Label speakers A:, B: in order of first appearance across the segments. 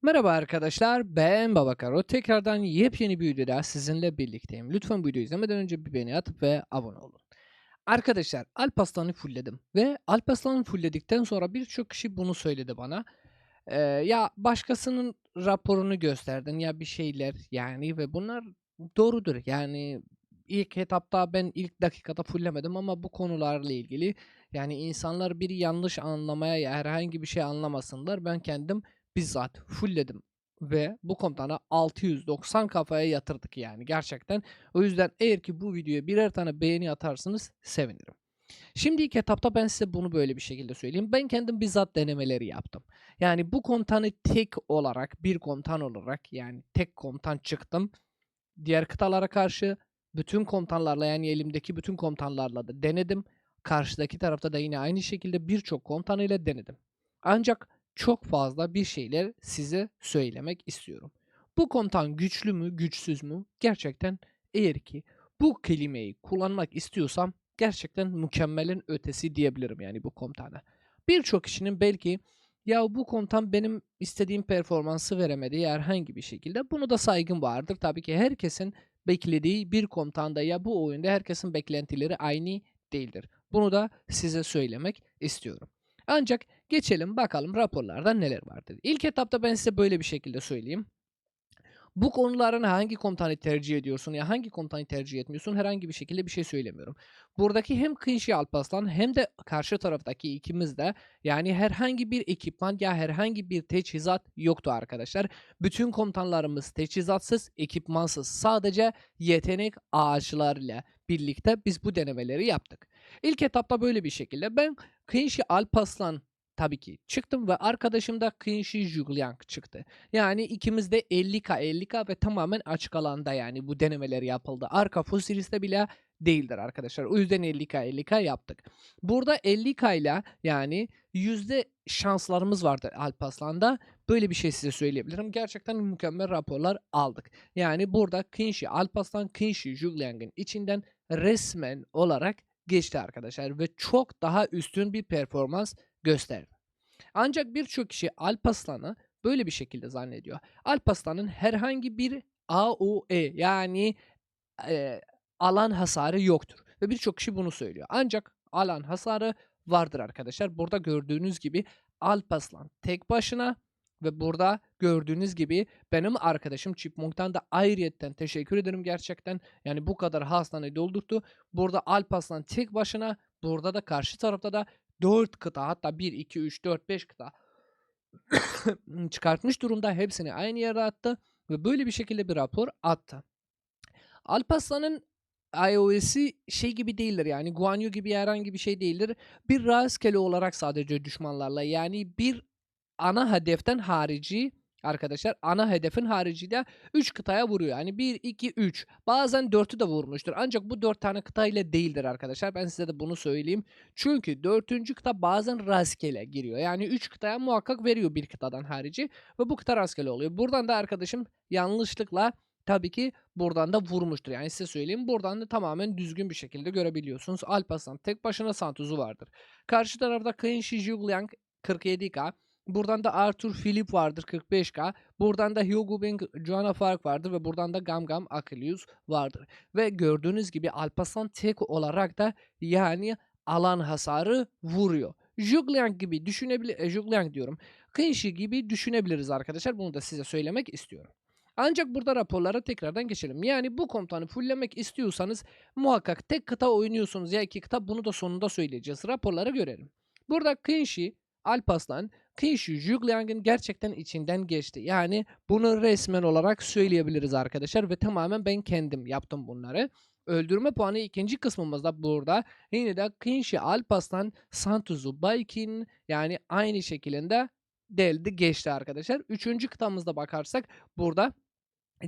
A: Merhaba arkadaşlar, ben Babakaro. Tekrardan yepyeni bir videoda sizinle birlikteyim. Lütfen bu videoyu izlemeden önce bir beğeni atıp ve abone olun. Arkadaşlar, Alparslan'ı fullledim ve Alparslan'ı fullledikten sonra birçok kişi bunu söyledi bana. Ya başkasının raporunu gösterdin ya bir şeyler yani ve bunlar doğrudur. Yani ilk etapta ben ilk dakikada fulllemedim ama bu konularla ilgili yani insanlar bir yanlış anlamaya ya herhangi bir şey anlamasınlar. Ben kendim bizzat fullledim ve bu komutana 690 kafaya yatırdık yani gerçekten. O yüzden eğer ki bu videoya birer tane beğeni atarsınız sevinirim. Şimdi ilk etapta ben size bunu böyle bir şekilde söyleyeyim. Ben kendim bizzat denemeleri yaptım. Yani bu komutanı tek olarak, bir komutan olarak yani tek komutan çıktım. Diğer kıtalara karşı bütün komutanlarla yani elimdeki bütün komutanlarla da denedim. Karşıdaki tarafta da yine aynı şekilde birçok komutan ile denedim. Ancak çok fazla bir şeyler size söylemek istiyorum. Bu komutan güçlü mü, güçsüz mü? Gerçekten eğer ki bu kelimeyi kullanmak istiyorsam gerçekten mükemmelin ötesi diyebilirim yani bu komutana. Birçok kişinin belki ya bu komutan benim istediğim performansı veremedi herhangi bir şekilde. Bunu da saygım vardır. Tabii ki herkesin beklediği bir komutanda ya bu oyunda herkesin beklentileri aynı değildir. Bunu da size söylemek istiyorum. Ancak geçelim bakalım raporlarda neler vardır. İlk etapta ben size böyle bir şekilde söyleyeyim. Bu konuların hangi komutanı tercih ediyorsun ya hangi komutanı tercih etmiyorsun herhangi bir şekilde bir şey söylemiyorum. Buradaki hem Kıyışı Alparslan hem de karşı taraftaki ikimiz de yani herhangi bir ekipman ya herhangi bir teçhizat yoktu arkadaşlar. Bütün komutanlarımız teçhizatsız, ekipmansız sadece yetenek ağaçlarıyla birlikte biz bu denemeleri yaptık. İlk etapta böyle bir şekilde ben Kıyışı Alparslan tabii ki çıktım ve arkadaşım da Kıyışı Jugliang çıktı. Yani ikimiz de 50K 50K ve tamamen açık alanda yani bu denemeler yapıldı. Arka Full bile değildir arkadaşlar. O yüzden 50K 50K yaptık. Burada 50K ile yani yüzde şanslarımız vardı Alparslan'da. Böyle bir şey size söyleyebilirim. Gerçekten mükemmel raporlar aldık. Yani burada Kinshi Alparslan Kinshi Juliang'ın içinden resmen olarak geçti arkadaşlar ve çok daha üstün bir performans gösterdi. Ancak birçok kişi Alparslan'ı böyle bir şekilde zannediyor. Alparslan'ın herhangi bir AOE yani eee, alan hasarı yoktur ve birçok kişi bunu söylüyor. Ancak alan hasarı vardır arkadaşlar. Burada gördüğünüz gibi Alparslan tek başına ve burada gördüğünüz gibi benim arkadaşım Chipmunk'tan da ayrıyetten teşekkür ederim gerçekten. Yani bu kadar hastaneyi doldurdu. Burada Alparslan tek başına, burada da karşı tarafta da 4 kıta hatta bir 2 3 4 5 kıta çıkartmış durumda. Hepsini aynı yere attı ve böyle bir şekilde bir rapor attı. Alparslan'ın iOS'i şey gibi değildir yani Guan Yu gibi herhangi bir şey değildir. Bir rastgele olarak sadece düşmanlarla yani bir ana hedeften harici arkadaşlar ana hedefin haricinde 3 kıtaya vuruyor. Yani bir 2 3 bazen 4'ü de vurmuştur. Ancak bu 4 tane kıta ile değildir arkadaşlar. Ben size de bunu söyleyeyim. Çünkü dördüncü kıta bazen rastgele giriyor. Yani 3 kıtaya muhakkak veriyor bir kıtadan harici ve bu kıta rastgele oluyor. Buradan da arkadaşım yanlışlıkla tabii ki buradan da vurmuştur. Yani size söyleyeyim buradan da tamamen düzgün bir şekilde görebiliyorsunuz. Alparslan tek başına Santuz'u vardır. Karşı tarafta Kenshi Juliang 47K. Buradan da Arthur Philip vardır 45K. Buradan da Hugo Bing Joanna Fark vardır ve buradan da Gam Gam Achilles vardır. Ve gördüğünüz gibi Alparslan tek olarak da yani alan hasarı vuruyor. Jugliang gibi düşünebilir, Jugliang diyorum. Kenshi gibi düşünebiliriz arkadaşlar. Bunu da size söylemek istiyorum. Ancak burada raporlara tekrardan geçelim. Yani bu komutanı fulllemek istiyorsanız muhakkak tek kıta oynuyorsunuz ya iki kıta bunu da sonunda söyleyeceğiz. Raporları görelim. Burada Kenshi, Alparslan, Kenshi Jugliang'ın gerçekten içinden geçti. Yani bunu resmen olarak söyleyebiliriz arkadaşlar ve tamamen ben kendim yaptım bunları. Öldürme puanı ikinci kısmımızda burada. Yine de Kenshi, Alparslan, Santuzu, Baikin yani aynı şekilde deldi geçti arkadaşlar. Üçüncü kıtamızda bakarsak burada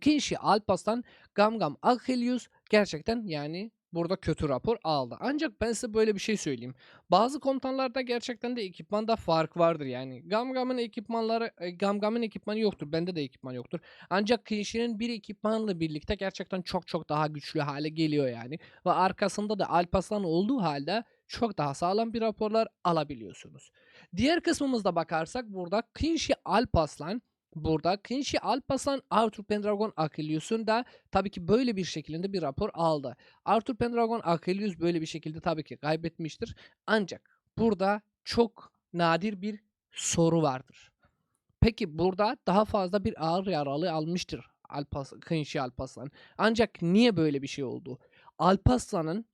A: Kenshi Alparslan, Gam Gam Achilles gerçekten yani burada kötü rapor aldı. Ancak ben size böyle bir şey söyleyeyim. Bazı komutanlarda gerçekten de ekipmanda fark vardır yani. Gam Gam'ın ekipmanı yoktur. Bende de ekipman yoktur. Ancak Kenshi'nin bir ekipmanla birlikte gerçekten çok çok daha güçlü hale geliyor yani. Ve arkasında da Alparslan olduğu halde çok daha sağlam bir raporlar alabiliyorsunuz. Diğer kısmımızda bakarsak burada Kenshi Alparslan Burada Kınşı Alparslan Arthur Pendragon Akelius'un da tabii ki böyle bir şekilde bir rapor aldı. Arthur Pendragon Akelius böyle bir şekilde tabii ki kaybetmiştir. Ancak burada çok nadir bir soru vardır. Peki burada daha fazla bir ağır yaralı almıştır Kınşı Alparslan. Ancak niye böyle bir şey oldu? Alparslan'ın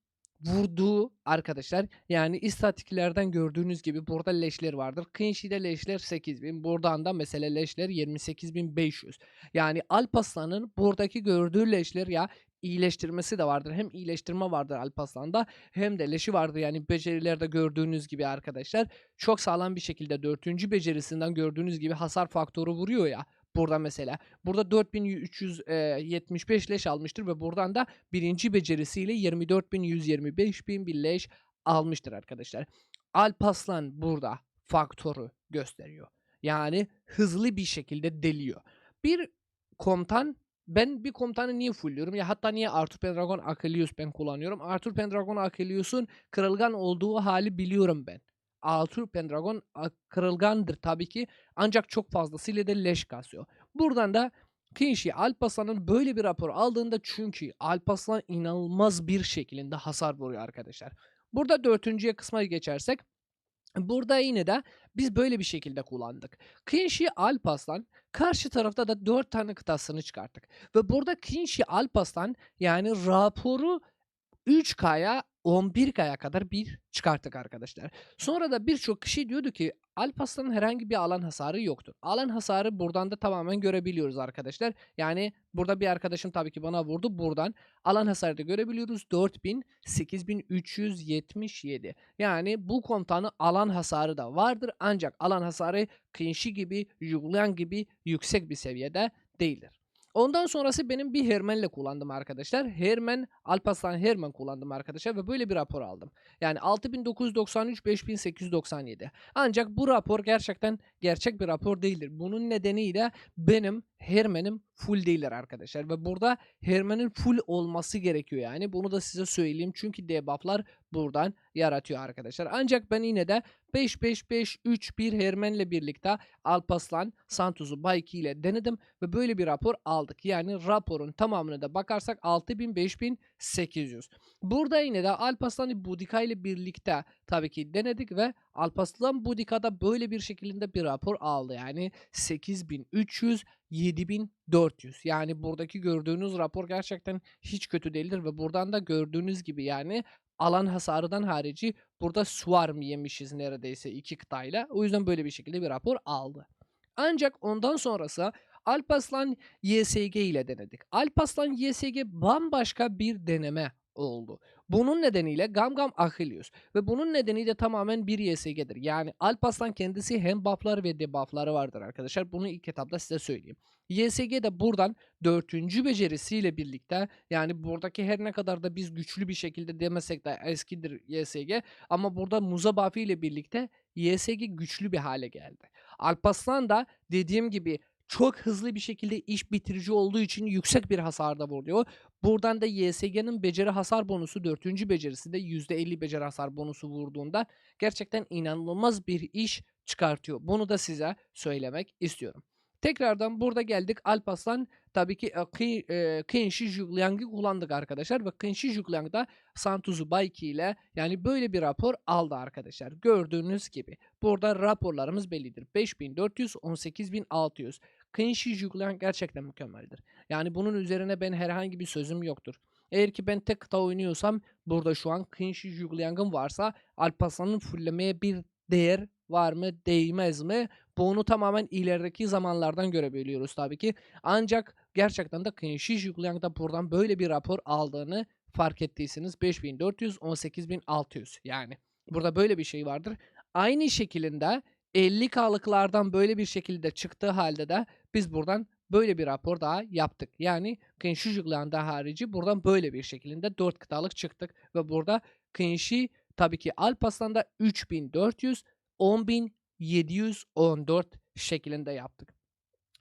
A: vurduğu arkadaşlar yani istatistiklerden gördüğünüz gibi burada leşler vardır. Kınshi'de leşler 8.000. Buradan da mesela leşler 28.500. Yani Alparslan'ın buradaki gördüğü leşler ya iyileştirmesi de vardır. Hem iyileştirme vardır Alparslan'da hem de leşi vardır. Yani becerilerde gördüğünüz gibi arkadaşlar çok sağlam bir şekilde dördüncü becerisinden gördüğünüz gibi hasar faktörü vuruyor ya. Burada mesela. Burada 4375 leş almıştır ve buradan da birinci becerisiyle 24.125 bin bir leş almıştır arkadaşlar. Alparslan burada faktörü gösteriyor. Yani hızlı bir şekilde deliyor. Bir komutan ben bir komutanı niye fullüyorum ya hatta niye Arthur Pendragon Akelius ben kullanıyorum. Arthur Pendragon Akelius'un kırılgan olduğu hali biliyorum ben. Arthur Pendragon kırılgandır tabii ki ancak çok fazlasıyla da leş kasıyor. Buradan da Kınşı Alparslan'ın böyle bir rapor aldığında çünkü Alparslan inanılmaz bir şekilde hasar vuruyor arkadaşlar. Burada dördüncüye kısma geçersek burada yine de biz böyle bir şekilde kullandık. Kınşı Alparslan karşı tarafta da 4 tane kıtasını çıkarttık. Ve burada Kınşı Alparslan yani raporu 3K'ya 11K'ya kadar bir çıkarttık arkadaşlar. Sonra da birçok kişi diyordu ki Alparslan'ın herhangi bir alan hasarı yoktur. Alan hasarı buradan da tamamen görebiliyoruz arkadaşlar. Yani burada bir arkadaşım tabii ki bana vurdu. Buradan alan hasarı da görebiliyoruz. 8377. Yani bu komutanın alan hasarı da vardır. Ancak alan hasarı Kınşı gibi, Julian gibi yüksek bir seviyede değildir. Ondan sonrası benim bir Hermen'le kullandım arkadaşlar. Alparslan Hermen kullandım arkadaşlar ve böyle bir rapor aldım. Yani 6993 5897. Ancak bu rapor gerçekten gerçek bir rapor değildir. Bunun nedeniyle benim Hermen'im full değildir arkadaşlar ve burada Hermen'in full olması gerekiyor yani. Bunu da size söyleyeyim çünkü debufflar buradan yaratıyor arkadaşlar. Ancak ben yine de 5-5-5-3-1 Hermen'le birlikte Alparslan Santuz'u Bayki ile denedim ve böyle bir rapor aldık. Yani raporun tamamına da bakarsak 6000-5800. Burada yine de Alparslan'ı Budika ile birlikte tabii ki denedik ve Alparslan Budika'da böyle bir şekilde bir rapor aldı. Yani 8300 7400. Yani buradaki gördüğünüz rapor gerçekten hiç kötü değildir ve buradan da gördüğünüz gibi yani alan hasarından harici burada Swarm yemişiz neredeyse 2 kıtayla. O yüzden böyle bir şekilde bir rapor aldı. Ancak ondan sonrası Alparslan YSG ile denedik. Alparslan YSG bambaşka bir deneme oldu. Bunun nedeniyle Gamgam Achilles ve bunun nedeni de tamamen bir YSG'dir. Yani Alparslan kendisi hem buff'ları ve debuff'ları vardır arkadaşlar. Bunu ilk etapta size söyleyeyim. YSG de buradan dördüncü becerisiyle birlikte yani buradaki her ne kadar da biz güçlü bir şekilde demesek de eskidir YSG ama burada Muza buff'ı ile birlikte YSG güçlü bir hale geldi. Alparslan da dediğim gibi çok hızlı bir şekilde iş bitirici olduğu için yüksek bir hasarda vuruyor. Buradan da YSG'nin beceri hasar bonusu dördüncü becerisi de %50 beceri hasar bonusu vurduğunda gerçekten inanılmaz bir iş çıkartıyor. Bunu da size söylemek istiyorum. Tekrardan burada geldik. Alparslan tabii ki Kenshi Juliang'ı kullandık arkadaşlar ve Kenshi Juliang da Santuzu Bayki ile yani böyle bir rapor aldı arkadaşlar. Gördüğünüz gibi burada raporlarımız bellidir. 5400, 18600. Kenshi Juliang gerçekten mükemmeldir. Yani bunun üzerine ben herhangi bir sözüm yoktur. Eğer ki ben tek kıta oynuyorsam burada şu an Kenshi Juliang'ım varsa Alparslan'ın fullemeye bir değer var mı değmez mi? Bunu tamamen ilerideki zamanlardan görebiliyoruz tabii ki. Ancak gerçekten de Kenshi Juliang da buradan böyle bir rapor aldığını fark ettiyseniz 5400, 18600 yani. Burada böyle bir şey vardır. Aynı şekilde 50K'lıklardan böyle bir şekilde çıktığı halde de biz buradan böyle bir rapor daha yaptık. Yani Kenshi Juliang'da harici buradan böyle bir şekilde 4 kıtalık çıktık ve burada Kenshi tabii ki Alparslan'da 3400, 10.714 şeklinde yaptık.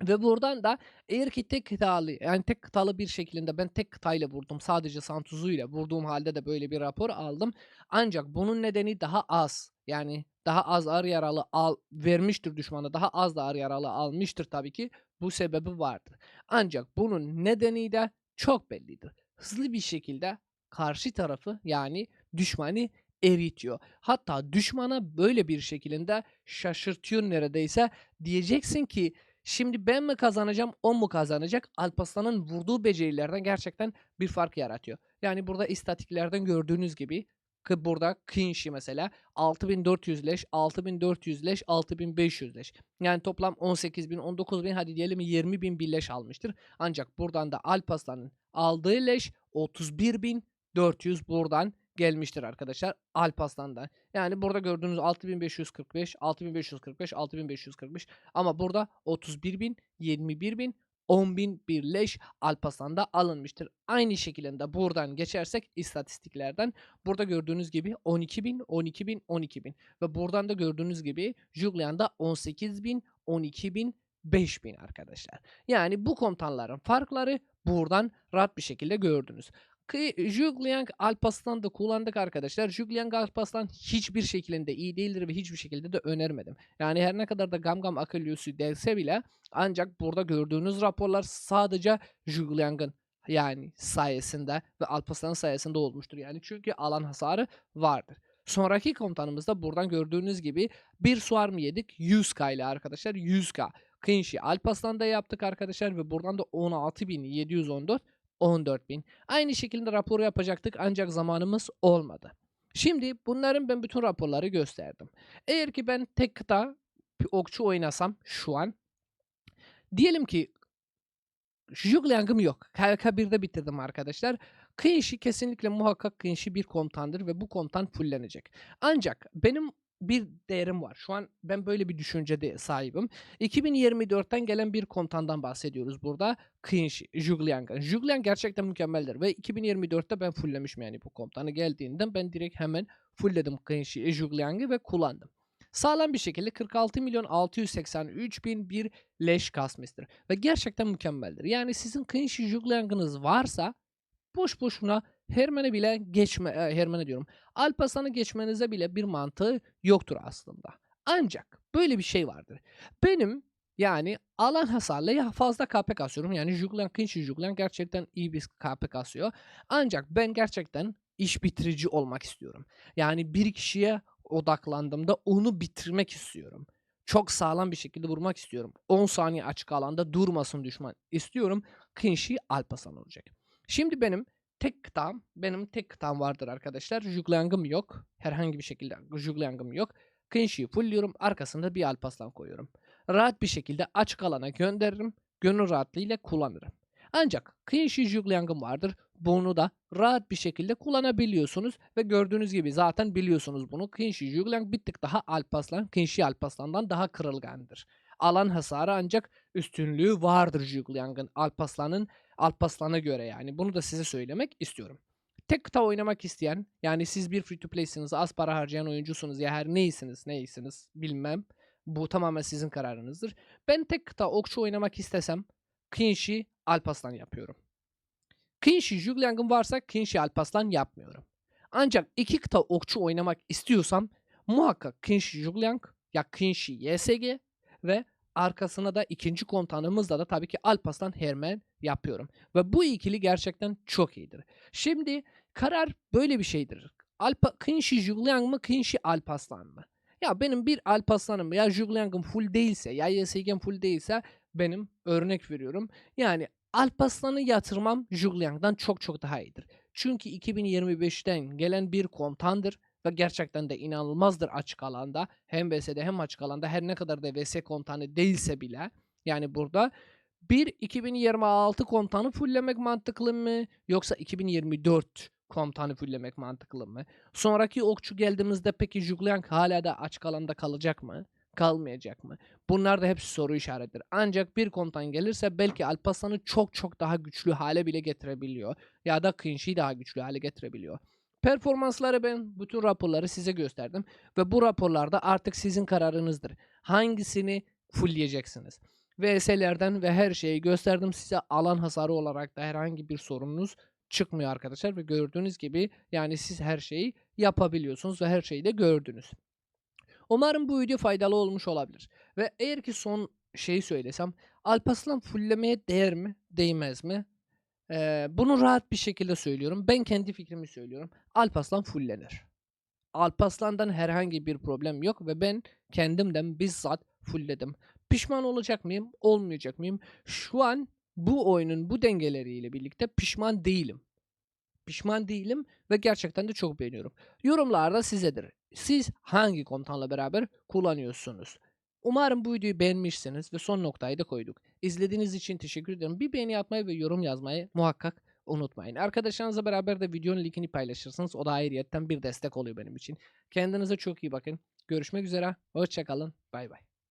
A: Ve buradan da eğer ki tek kıtalı yani tek kıtalı bir şekilde ben tek kıtayla vurdum sadece Santuz'uyla vurduğum halde de böyle bir rapor aldım. Ancak bunun nedeni daha az Yani daha az ağır yaralı vermiştir düşmana, daha az da ağır yaralı almıştır tabii ki. Bu sebebi vardır. Ancak bunun nedeni de çok bellidir. Hızlı bir şekilde karşı tarafı yani düşmanı eritiyor. Hatta düşmana böyle bir şekilde şaşırtıyor neredeyse. Diyeceksin ki şimdi ben mi kazanacağım, o mu kazanacak? Alparslan'ın vurduğu becerilerden gerçekten bir fark yaratıyor. Yani burada istatiklerden gördüğünüz gibi ki burada Kinshi mesela 6400 leş, 6400 leş, 6500 leş. Yani toplam 18.000, 19.000 hadi diyelim 20.000 bir leş almıştır. Ancak buradan da Alparslan'ın aldığı leş 31.400 buradan gelmiştir arkadaşlar Alparslan'dan. Yani burada gördüğünüz 6545, 6545, 6545 ama burada 31.000, 21.000, 10.000 bir leş Alparslan'da alınmıştır. Aynı şekilde buradan geçersek istatistiklerden burada gördüğünüz gibi 12.000, 12.000, 12.000 ve buradan da gördüğünüz gibi Julian'da 18.000, 12.000, 5.000 arkadaşlar. Yani bu komutanların farkları buradan rahat bir şekilde gördünüz. Zhuge Alparslan'da kullandık arkadaşlar. Zhuge Alparslan hiçbir şekilde iyi değildir ve hiçbir şekilde de önermedim. Yani her ne kadar da Gamgam Akıllısı delse bile ancak burada gördüğünüz raporlar sadece Zhuge yani sayesinde ve Alparslan'ın sayesinde olmuştur. Yani çünkü alan hasarı vardır. Sonraki komutanımızda buradan gördüğünüz gibi bir Suarm yedik 100k ile arkadaşlar 100k. Kinshi Alparslan'da yaptık arkadaşlar ve buradan da 16.714 14.000. Aynı şekilde rapor yapacaktık ancak zamanımız olmadı. Şimdi bunların ben bütün raporları gösterdim. Eğer ki ben tek kıta bir okçu oynasam şu an diyelim ki Zhuge yok. KK1'de bitirdim arkadaşlar. Kenshi kesinlikle muhakkak Kenshi bir komutandır ve bu komutan fullenecek. Ancak benim bir değerim var. Şu an ben böyle bir düşüncede sahibim. 2024'ten gelen bir komutandan bahsediyoruz burada. Kenshi, Zhuge Liang gerçekten mükemmeldir ve 2024'te ben fulllemişim yani bu komutanı geldiğinden ben direkt hemen fullledim Kenshi, Zhuge ve kullandım. Sağlam bir şekilde 46.683.000 bir leş kasmıştır. Ve gerçekten mükemmeldir. Yani sizin Kenshi Jugliang'ınız varsa boş boşuna Hermen'e bile Hermen'e diyorum. Alparslan'ı geçmenize bile bir mantığı yoktur aslında. Ancak böyle bir şey vardır. Benim yani alan hasarla fazla KP kasıyorum. Yani Kenshi Jugliang gerçekten iyi bir KP kasıyor. Ancak ben gerçekten iş bitirici olmak istiyorum. Yani bir kişiye odaklandığımda onu bitirmek istiyorum. Çok sağlam bir şekilde vurmak istiyorum. 10 saniye açık alanda durmasın düşman istiyorum. Kenshi Alparslan olacak. Şimdi benim tek kıtam vardır arkadaşlar. Juglang'ım yok. Herhangi bir şekilde Juglang'ım yok. Kenshi'yi fullliyorum. Arkasında bir Alparslan koyuyorum. Rahat bir şekilde açık alana gönderirim. Gönül rahatlığıyla kullanırım. Ancak Kenshi Juglang'ım vardır. Bunu da rahat bir şekilde kullanabiliyorsunuz ve gördüğünüz gibi zaten biliyorsunuz bunu. Kenshi Juglang bir tık daha Kenshi Alparslan'dan daha kırılgandır. Alan hasarı ancak üstünlüğü vardır Juglang'ın Alparslan'a göre yani. Bunu da size söylemek istiyorum. Tek kıta oynamak isteyen yani siz bir free to play'siniz, az para harcayan oyuncusunuz ya her neysiniz bilmem. Bu tamamen sizin kararınızdır. Ben tek kıta okçu oynamak istesem Kenshi Alparslan yapıyorum. Kenshi Jugliang'ım varsa Kenshi Alparslan yapmıyorum. Ancak iki kıta okçu oynamak istiyorsam muhakkak Kenshi Jugliang ya Kenshi YSG ve arkasına da ikinci komutanımızla da tabii ki Alparslan Hermen yapıyorum. Ve bu ikili gerçekten çok iyidir. Şimdi karar böyle bir şeydir. Kenshi Jugliang mı Kenshi Alparslan mı? Ya benim bir Alparslan'ım ya Jugliang'ım full değilse ya YSG'm full değilse benim örnek veriyorum. Yani Alparslan'ı yatırmam Julian'dan çok çok daha iyidir. Çünkü 2025'ten gelen bir komutandır ve gerçekten de inanılmazdır açık alanda. Hem VS'de hem açık alanda her ne kadar da VS komutanı değilse bile yani burada bir 2026 komutanı fulllemek mantıklı mı yoksa 2024 komutanı fulllemek mantıklı mı? Sonraki okçu geldiğimizde peki Julian hala da açık alanda kalacak mı? Kalmayacak mı? Bunlar da hepsi soru işaretidir. Ancak bir komutan gelirse belki Alparslan'ı çok çok daha güçlü hale bile getirebiliyor. Ya da Kenshi'yi daha güçlü hale getirebiliyor. Performansları ben bütün raporları size gösterdim. Ve bu raporlarda artık sizin kararınızdır. Hangisini fullleyeceksiniz? VS'lerden ve her şeyi gösterdim size. Alan hasarı olarak da herhangi bir sorununuz çıkmıyor arkadaşlar. Ve gördüğünüz gibi yani siz her şeyi yapabiliyorsunuz ve her şeyi de gördünüz. Umarım bu video faydalı olmuş olabilir ve eğer ki son şeyi söylesem, Alparslan fullemeye değer mi, değmez mi? Bunu rahat bir şekilde söylüyorum. Ben kendi fikrimi söylüyorum. Alparslan fullenir. Alparslan'dan herhangi bir problem yok ve ben kendimden bizzat fullledim. Pişman olacak mıyım? Olmayacak mıyım? Şu an bu oyunun bu dengeleriyle birlikte pişman değilim. Pişman değilim ve gerçekten de çok beğeniyorum. Yorumlarda sizedir. Siz hangi komutanla beraber kullanıyorsunuz? Umarım bu videoyu beğenmişsiniz ve son noktayı da koyduk. İzlediğiniz için teşekkür ederim. Bir beğeni atmayı ve yorum yazmayı muhakkak unutmayın. Arkadaşlarınızla beraber de videonun linkini paylaşırsanız o da ayrıyetten bir destek oluyor benim için. Kendinize çok iyi bakın. Görüşmek üzere. Hoşça kalın. Bay bay.